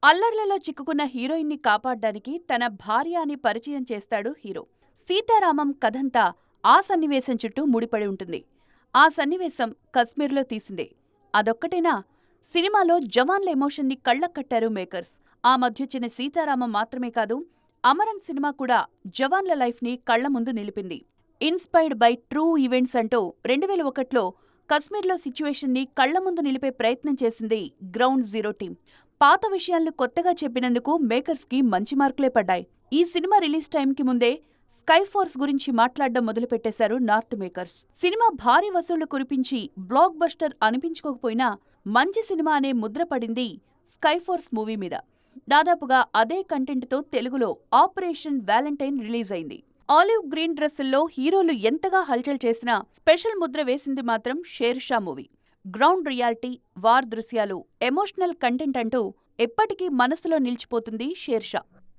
అల్లర్లలో చిక్కుకున్న హీరోయిన్ని కాపాడ్డానికి తన భార్య అని పరిచయం చేస్తాడు హీరో. సీతారామం కథంతా ఆ సన్నివేశం చుట్టూ ముడిపడి ఉంటుంది. ఆ సన్నివేశం కశ్మీర్లో తీసిందే. అదొక్కటేనా? సినిమాలో జవాన్ల ఎమోషన్ని కళ్ళకట్టారు మేకర్స్. ఆ మధ్యొచ్చిన సీతారామం మాత్రమే కాదు, అమరన్ సినిమా కూడా జవాన్ల లైఫ్ని కళ్ల ముందు నిలిపింది. ఇన్స్పైర్డ్ బై ట్రూ ఈవెంట్స్ అంటూ 2001లో కశ్మీర్లో సిచ్యువేషన్ని కళ్ల ముందు నిలిపే ప్రయత్నం చేసింది గ్రౌండ్ జీరో టీం. పాత విషయాలను కొత్తగా చెప్పినందుకు మేకర్స్కి మంచి మార్కులే పడ్డాయి. ఈ సినిమా రిలీజ్ టైంకి ముందే స్కై ఫోర్స్ గురించి మాట్లాడడం మొదలుపెట్టేశారు నార్త్ మేకర్స్. సినిమా భారీ వసూళ్లు కురిపించి బ్లాక్ బస్టర్ అనిపించుకోకపోయినా మంచి సినిమా అనే ముద్ర పడింది స్కై ఫోర్స్ మూవీ మీద. దాదాపుగా అదే కంటెంట్తో తెలుగులో ఆపరేషన్ వ్యాలంటైన్ రిలీజ్ అయింది. ఆలివ్ గ్రీన్ డ్రెస్సుల్లో హీరోలు ఎంతగా హల్చల్ చేసినా స్పెషల్ ముద్ర వేసింది మాత్రం share Shah movie. Ground reality, war దృశ్యాలు, ఎమోషనల్ కంటెంట్ అంటూ ఎప్పటికీ మనసులో నిలిచిపోతుంది షేర్ షా.